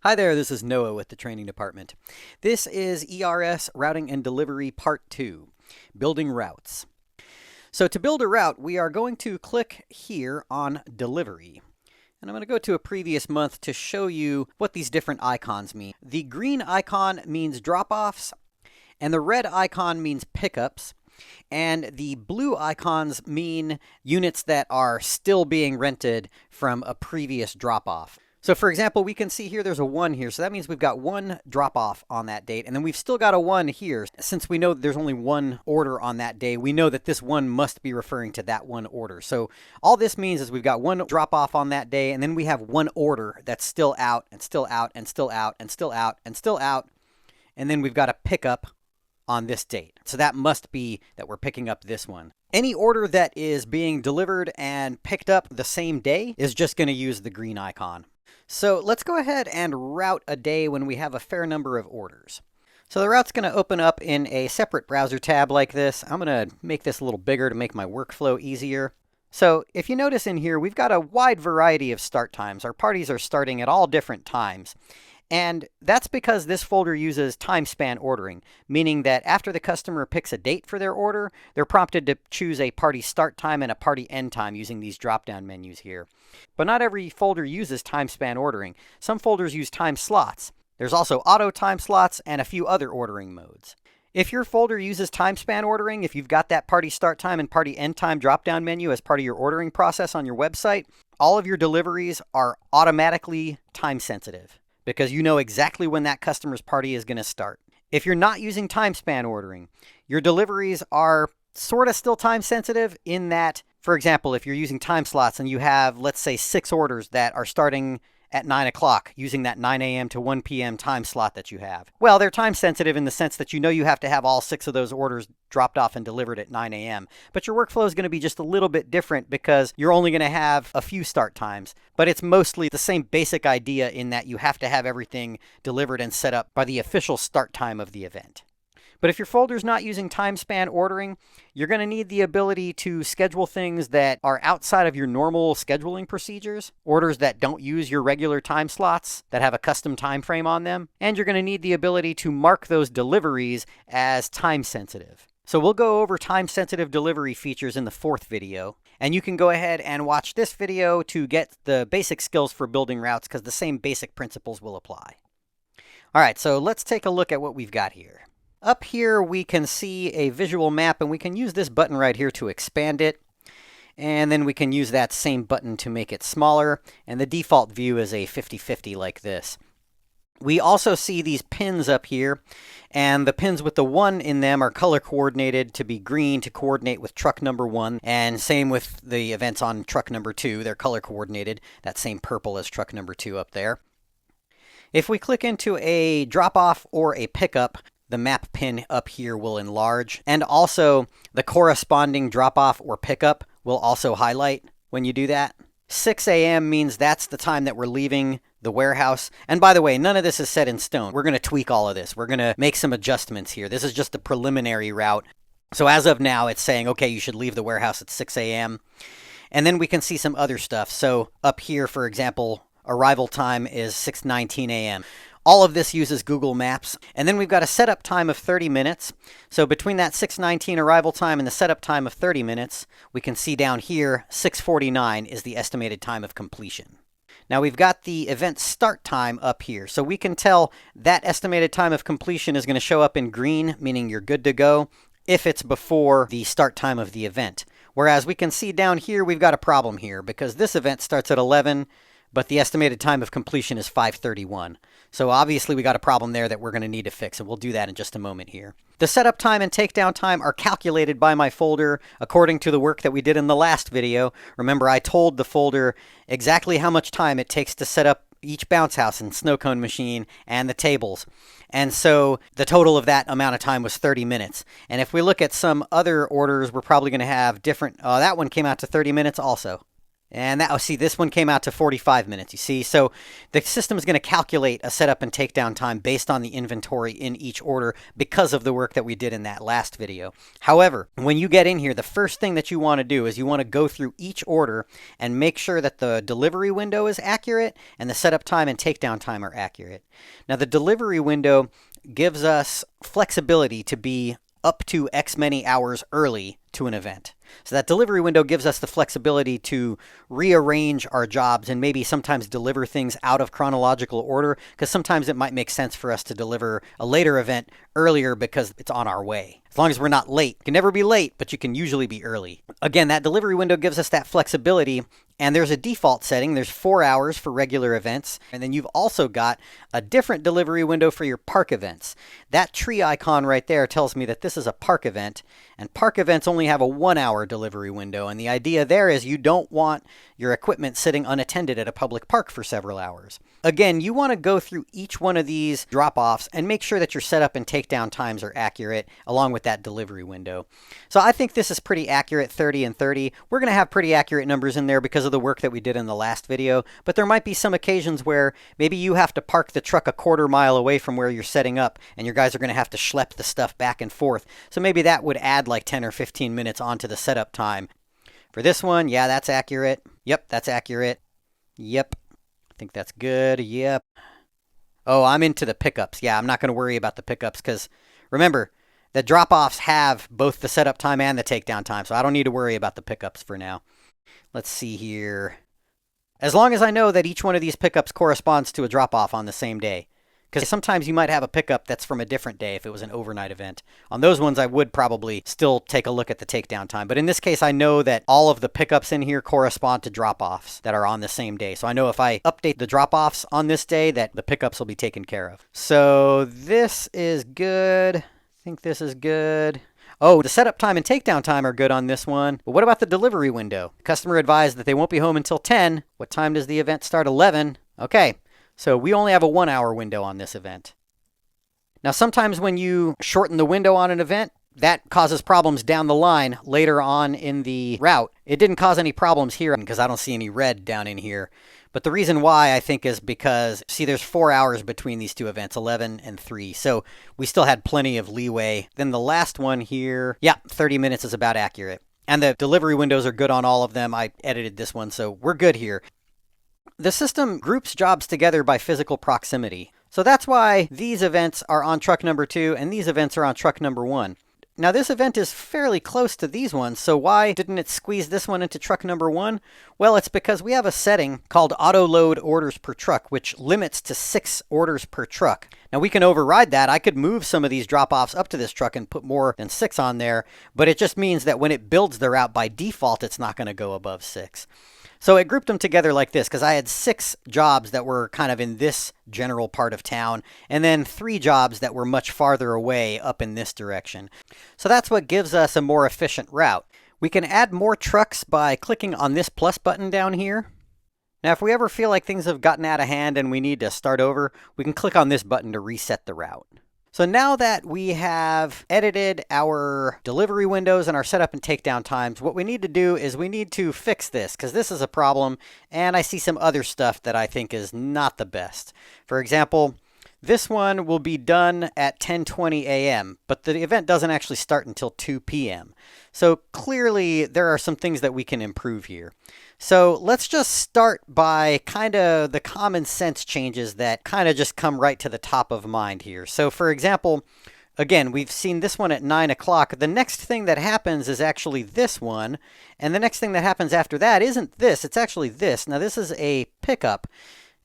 Hi there, this is Noah with the training department. This is ERS Routing and Delivery Part 2, Building Routes. So to build a route, we are going to click here on Delivery. And I'm going to go to a previous month to show you what these different icons mean. The green icon means drop-offs, and the red icon means pickups, and the blue icons mean units that are still being rented from a previous drop-off. So for example, we can see here there's a 1 here, so that means we've got 1 drop-off on that date, and then we've still got a 1 here. Since we know that there's only 1 order on that day, we know that this 1 must be referring to that 1 order. So all this means is we've got 1 drop-off on that day, and then we have 1 order that's still out, and still out, and still out, and still out, and still out, and then we've got a pickup on this date. So that must be that we're picking up this one. Any order that is being delivered and picked up the same day is just going to use the green icon. So let's go ahead and route a day when we have a fair number of orders. So the route's going to open up in a separate browser tab like this. I'm going to make this a little bigger to make my workflow easier. So if you notice in here, we've got a wide variety of start times. Our parties are starting at all different times. And that's because this folder uses time span ordering, meaning that after the customer picks a date for their order, they're prompted to choose a party start time and a party end time using these drop-down menus here. But not every folder uses time span ordering. Some folders use time slots. There's also auto time slots and a few other ordering modes. If your folder uses time span ordering, if you've got that party start time and party end time drop-down menu as part of your ordering process on your website, all of your deliveries are automatically time sensitive, because you know exactly when that customer's party is going to start. If you're not using time span ordering, your deliveries are sort of still time sensitive in that, for example, if you're using time slots and you have, let's say, 6 orders that are starting at 9 o'clock using that 9 a.m. to 1 p.m. time slot that you have. Well, they're time sensitive in the sense that you know you have to have all 6 of those orders dropped off and delivered at 9 a.m. But your workflow is going to be just a little bit different because you're only going to have a few start times. But it's mostly the same basic idea in that you have to have everything delivered and set up by the official start time of the event. But if your folder's not using time span ordering, you're going to need the ability to schedule things that are outside of your normal scheduling procedures, orders that don't use your regular time slots, that have a custom time frame on them, and you're going to need the ability to mark those deliveries as time sensitive. So we'll go over time sensitive delivery features in the 4th video, and you can go ahead and watch this video to get the basic skills for building routes because the same basic principles will apply. All right, so let's take a look at what we've got here. Up here, we can see a visual map, and we can use this button right here to expand it. And then we can use that same button to make it smaller. And the default view is a 50-50 like this. We also see these pins up here, and the pins with the 1 in them are color coordinated to be green to coordinate with truck number 1, and same with the events on truck number 2. They're color coordinated, that same purple as truck number 2 up there. If we click into a drop-off or a pickup, the map pin up here will enlarge, and also the corresponding drop-off or pickup will also highlight when you do that. 6 a.m. means that's the time that we're leaving the warehouse. And by the way, none of this is set in stone. We're going to tweak all of this. We're going to make some adjustments here. This is just a preliminary route. So as of now, it's saying, okay, you should leave the warehouse at 6 a.m. And then we can see some other stuff. So up here, for example, arrival time is 6:19 a.m. All of this uses Google Maps. And then we've got a setup time of 30 minutes. So between that 6:19 arrival time and the setup time of 30 minutes, we can see down here 6:49 is the estimated time of completion. Now we've got the event start time up here. So we can tell that estimated time of completion is going to show up in green, meaning you're good to go, if it's before the start time of the event. Whereas we can see down here we've got a problem here because this event starts at 11, but the estimated time of completion is 5:31. So obviously we got a problem there that we're going to need to fix, and we'll do that in just a moment here. The setup time and takedown time are calculated by my folder according to the work that we did in the last video. Remember, I told the folder exactly how much time it takes to set up each bounce house and snow cone machine and the tables. And so the total of that amount of time was 30 minutes. And if we look at some other orders, we're probably going to have different... that one came out to 30 minutes also. And that, oh, see, this one came out to 45 minutes, you see? So the system is going to calculate a setup and takedown time based on the inventory in each order because of the work that we did in that last video. However, when you get in here, the first thing that you want to do is you want to go through each order and make sure that the delivery window is accurate and the setup time and takedown time are accurate. Now, the delivery window gives us flexibility to be up to X many hours early to an event. So that delivery window gives us the flexibility to rearrange our jobs and maybe sometimes deliver things out of chronological order, because sometimes it might make sense for us to deliver a later event earlier because it's on our way. As long as we're not late. You can never be late, but you can usually be early. Again, that delivery window gives us that flexibility, and there's a default setting. There's 4 hours for regular events, and then you've also got a different delivery window for your park events. That tree icon right there tells me that this is a park event, and park events only have a 1-hour delivery window, and the idea there is you don't want your equipment sitting unattended at a public park for several hours. Again, you want to go through each one of these drop-offs and make sure that your setup and takedown times are accurate along with that delivery window. So I think this is pretty accurate, 30 and 30. We're going to have pretty accurate numbers in there because of the work that we did in the last video, but there might be some occasions where maybe you have to park the truck a quarter mile away from where you're setting up, and your guys are going to have to schlep the stuff back and forth. So maybe that would add like 10 or 15 minutes onto the setup time. For this one, yeah, that's accurate. Yep, that's accurate. Yep. I think that's good. Yep. Oh, I'm into the pickups. Yeah, I'm not going to worry about the pickups because remember, the drop-offs have both the setup time and the takedown time, so I don't need to worry about the pickups for now. Let's see here. As long as I know that each one of these pickups corresponds to a drop-off on the same day. Because sometimes you might have a pickup that's from a different day if it was an overnight event. On those ones, I would probably still take a look at the takedown time. But in this case, I know that all of the pickups in here correspond to drop-offs that are on the same day. So I know if I update the drop-offs on this day, that the pickups will be taken care of. So this is good. I think this is good. Oh, the setup time and takedown time are good on this one. But what about the delivery window? Customer advised that they won't be home until 10. What time does the event start? 11. Okay. So we only have a 1-hour window on this event. Now, sometimes when you shorten the window on an event, that causes problems down the line later on in the route. It didn't cause any problems here because I don't see any red down in here. But the reason why I think is because, see, there's 4 hours between these two events, 11 and 3. So we still had plenty of leeway. Then the last one here, yeah, 30 minutes is about accurate. And the delivery windows are good on all of them. I edited this one, so we're good here. The system groups jobs together by physical proximity. So that's why these events are on truck number 2 and these events are on truck number 1. Now this event is fairly close to these ones, so why didn't it squeeze this one into truck number 1? Well, it's because we have a setting called auto load orders per truck, which limits to 6 orders per truck. Now we can override that. I could move some of these drop-offs up to this truck and put more than 6 on there, but it just means that when it builds the route by default, it's not going to go above 6. So it grouped them together like this because I had 6 jobs that were kind of in this general part of town and then 3 jobs that were much farther away up in this direction. So that's what gives us a more efficient route. We can add more trucks by clicking on this plus button down here. Now if we ever feel like things have gotten out of hand and we need to start over, we can click on this button to reset the route. So now that we have edited our delivery windows and our setup and takedown times, what we need to do is we need to fix this because this is a problem and I see some other stuff that I think is not the best. For example, this one will be done at 10:20 a.m., but the event doesn't actually start until 2 p.m. So clearly there are some things that we can improve here. So let's just start by kind of the common sense changes that kind of just come right to the top of mind here. So for example, again, we've seen this one at 9 o'clock. The next thing that happens is actually this one. And the next thing that happens after that isn't this, it's actually this. Now this is a pickup.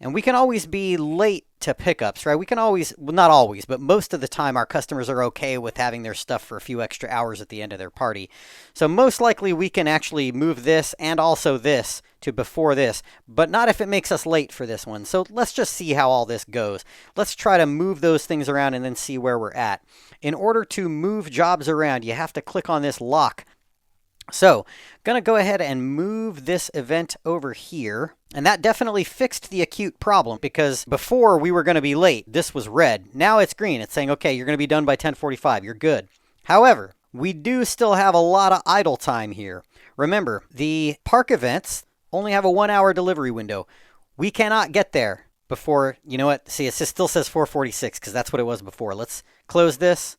And we can always be late to pickups, right? We can always, well, not always, but most of the time our customers are okay with having their stuff for a few extra hours at the end of their party. So most likely we can actually move this and also this to before this, but not if it makes us late for this one. So let's just see how all this goes. Let's try to move those things around and then see where we're at. In order to move jobs around, you have to click on this lock. So, going to go ahead and move this event over here. And that definitely fixed the acute problem because before we were going to be late. This was red. Now it's green. It's saying, okay, you're going to be done by 10:45. You're good. However, we do still have a lot of idle time here. Remember, the park events, only have a 1-hour delivery window. We cannot get there before, you know what? See, it still says 4:46 because that's what it was before. Let's close this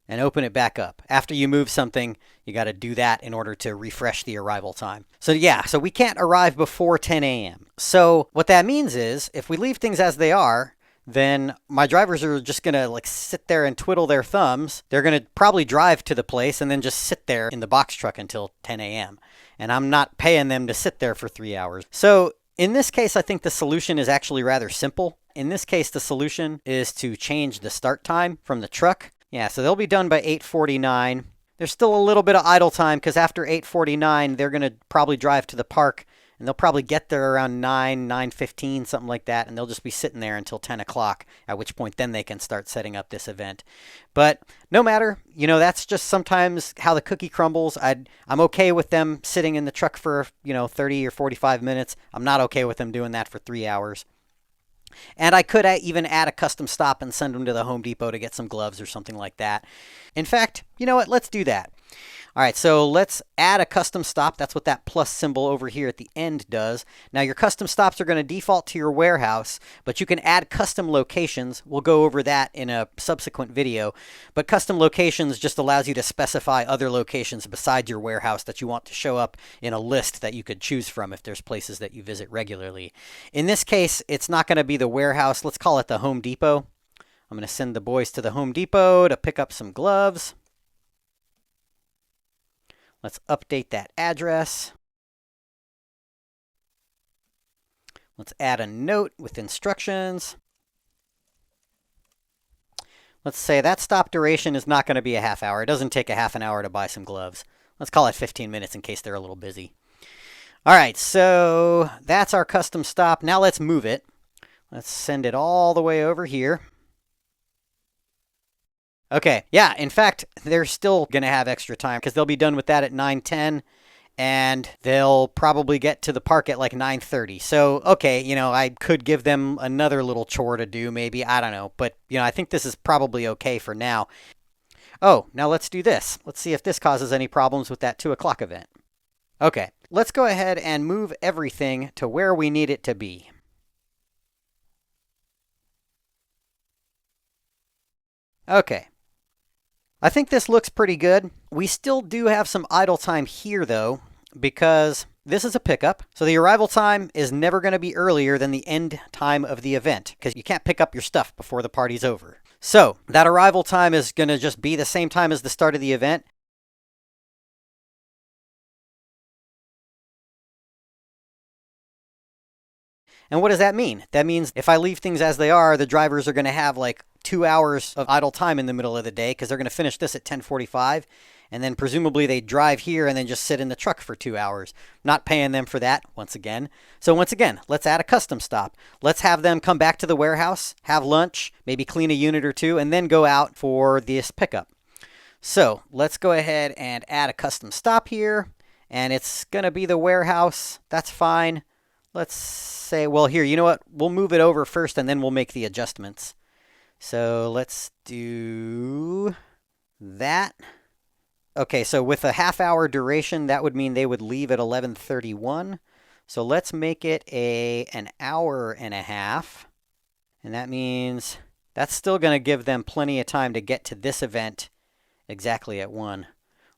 and open it back up. After you move something, you got to do that in order to refresh the arrival time. So yeah, so we can't arrive before 10 a.m. So what that means is if we leave things as they are, then my drivers are just going to like sit there and twiddle their thumbs. They're going to probably drive to the place and then just sit there in the box truck until 10 a.m. And I'm not paying them to sit there for 3 hours. So in this case, I think the solution is actually rather simple. In this case, the solution is to change the start time from the truck. Yeah, so they'll be done by 8:49. There's still a little bit of idle time because after 8:49, they're going to probably drive to the park and they'll probably get there around 9:15, something like that, and they'll just be sitting there until 10 o'clock, at which point then they can start setting up this event. But no matter, you know, that's just sometimes how the cookie crumbles. I'm okay with them sitting in the truck for, 30 or 45 minutes. I'm not okay with them doing that for 3 hours. And I could even add a custom stop and send them to the Home Depot to get some gloves or something like that. In fact, you know what? Let's do that. All right, so let's add a custom stop. That's what that plus symbol over here at the end does. Now, your custom stops are going to default to your warehouse, but you can add custom locations. We'll go over that in a subsequent video. But custom locations just allows you to specify other locations besides your warehouse that you want to show up in a list that you could choose from if there's places that you visit regularly. In this case, it's not going to be the warehouse. Let's call it the Home Depot. I'm going to send the boys to the Home Depot to pick up some gloves. Let's update that address. Let's add a note with instructions. Let's say that stop duration is not going to be a half hour. It doesn't take a half an hour to buy some gloves. Let's call it 15 minutes in case they're a little busy. All right, so that's our custom stop. Now let's move it. Let's send it all the way over here. Okay, yeah, in fact, they're still going to have extra time because they'll be done with that at 9:10 and they'll probably get to the park at like 9:30. So, okay, I could give them another little chore to do maybe, I don't know, but I think this is probably okay for now. Oh, now let's do this. Let's see if this causes any problems with that 2 o'clock event. Okay, let's go ahead and move everything to where we need it to be. Okay. I think this looks pretty good. We still do have some idle time here, though, because this is a pickup. So the arrival time is never going to be earlier than the end time of the event, because you can't pick up your stuff before the party's over. So that arrival time is going to just be the same time as the start of the event. And what does that mean? That means if I leave things as they are, the drivers are going to have like 2 hours of idle time in the middle of the day because they're going to finish this at 10:45. And then presumably they drive here and then just sit in the truck for 2 hours. Not paying them for that once again. So once again, let's add a custom stop. Let's have them come back to the warehouse, have lunch, maybe clean a unit or two, and then go out for this pickup. So let's go ahead and add a custom stop here. And it's going to be the warehouse. That's fine. Let's say, well, here, you know what? We'll move it over first and then we'll make the adjustments. So let's do that. Okay, so with a half-hour duration, that would mean they would leave at 11:31. So let's make it an hour and a half. And that means that's still going to give them plenty of time to get to this event exactly at 1.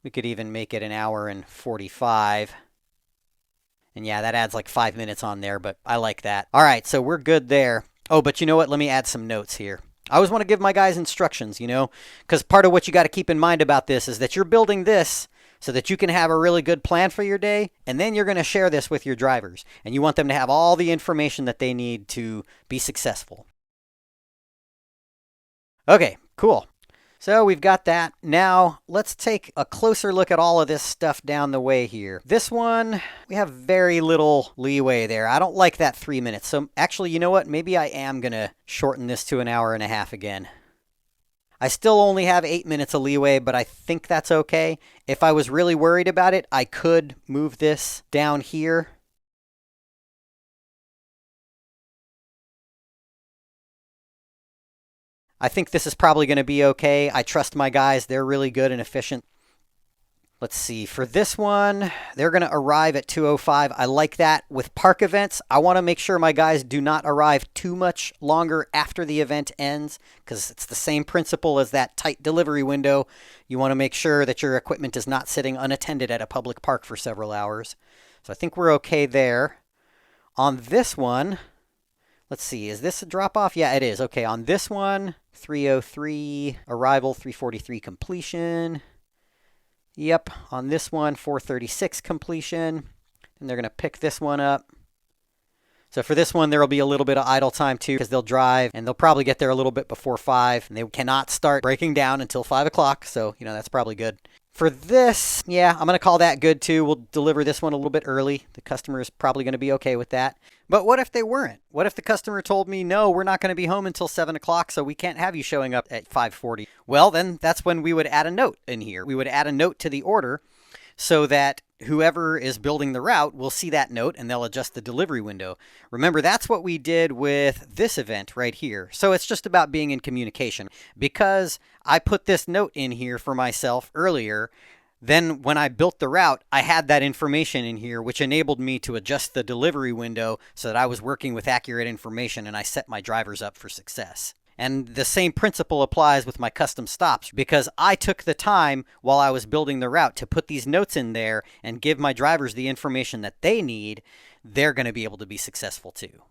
We could even make it an hour and 45. And yeah, that adds like 5 minutes on there, but I like that. All right, so we're good there. Oh, but you know what? Let me add some notes here. I always want to give my guys instructions, because part of what you got to keep in mind about this is that you're building this so that you can have a really good plan for your day, and then you're going to share this with your drivers, and you want them to have all the information that they need to be successful. Okay, cool. So we've got that. Now let's take a closer look at all of this stuff down the way here. This one, we have very little leeway there. I don't like that 3 minutes. So actually, you know what? Maybe I am going to shorten this to an hour and a half again. I still only have 8 minutes of leeway, but I think that's okay. If I was really worried about it, I could move this down here. I think this is probably going to be okay. I trust my guys. They're really good and efficient. Let's see, for this one, they're going to arrive at 2:05. I like that. With park events, I want to make sure my guys do not arrive too much longer after the event ends, because it's the same principle as that tight delivery window. You want to make sure that your equipment is not sitting unattended at a public park for several hours. So I think we're okay there. On this one, let's see, is this a drop-off? Yeah, it is. Okay, on this one, 3:03 arrival, 3:43 completion. Yep, on this one, 4:36 completion, and they're going to pick this one up. So for this one, there will be a little bit of idle time too, because they'll drive, and they'll probably get there a little bit before 5, and they cannot start breaking down until 5 o'clock, so, that's probably good. For this, yeah, I'm going to call that good too. We'll deliver this one a little bit early. The customer is probably going to be okay with that. But what if they weren't? What if the customer told me, no, we're not going to be home until 7 o'clock, so we can't have you showing up at 5:40? Well, then that's when we would add a note in here. We would add a note to the order so that whoever is building the route will see that note and they'll adjust the delivery window. Remember, that's what we did with this event right here. So it's just about being in communication. Because I put this note in here for myself earlier, then when I built the route, I had that information in here, which enabled me to adjust the delivery window so that I was working with accurate information and I set my drivers up for success. And the same principle applies with my custom stops, because I took the time while I was building the route to put these notes in there and give my drivers the information that they need. They're going to be able to be successful too.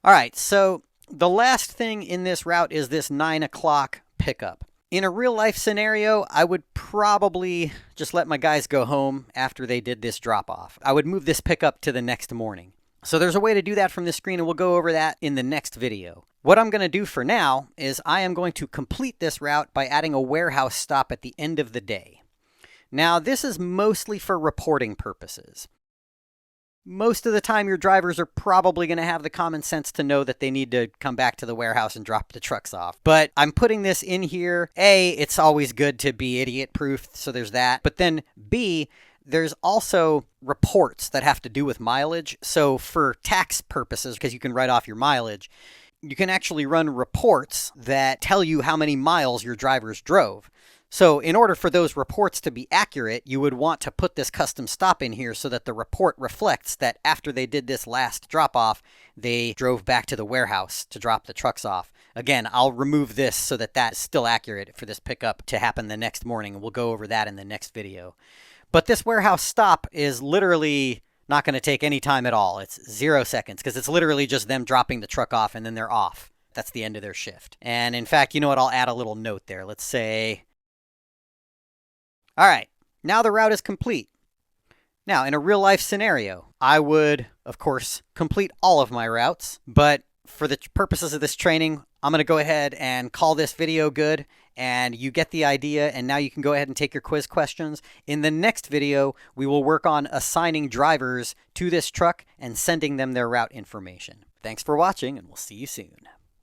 All right, so the last thing in this route is this 9 o'clock pickup. In a real life scenario, I would probably just let my guys go home after they did this drop off. I would move this pickup to the next morning. So there's a way to do that from this screen, and we'll go over that in the next video. What I'm going to do for now is I am going to complete this route by adding a warehouse stop at the end of the day. Now, this is mostly for reporting purposes. Most of the time, your drivers are probably going to have the common sense to know that they need to come back to the warehouse and drop the trucks off. But I'm putting this in here. A, it's always good to be idiot-proof, so there's that. But then B, there's also reports that have to do with mileage. So for tax purposes, because you can write off your mileage, you can actually run reports that tell you how many miles your drivers drove. So in order for those reports to be accurate, you would want to put this custom stop in here so that the report reflects that after they did this last drop-off, they drove back to the warehouse to drop the trucks off. Again, I'll remove this so that that is still accurate for this pickup to happen the next morning. We'll go over that in the next video. But this warehouse stop is literally not going to take any time at all. It's 0 seconds, because it's literally just them dropping the truck off and then they're off. That's the end of their shift. And in fact, you know what? I'll add a little note there. Let's say, all right, now the route is complete. Now, in a real life scenario, I would, of course, complete all of my routes. But for the purposes of this training, I'm going to go ahead and call this video good. And you get the idea, and now you can go ahead and take your quiz questions. In the next video, we will work on assigning drivers to this truck and sending them their route information. Thanks for watching, and we'll see you soon.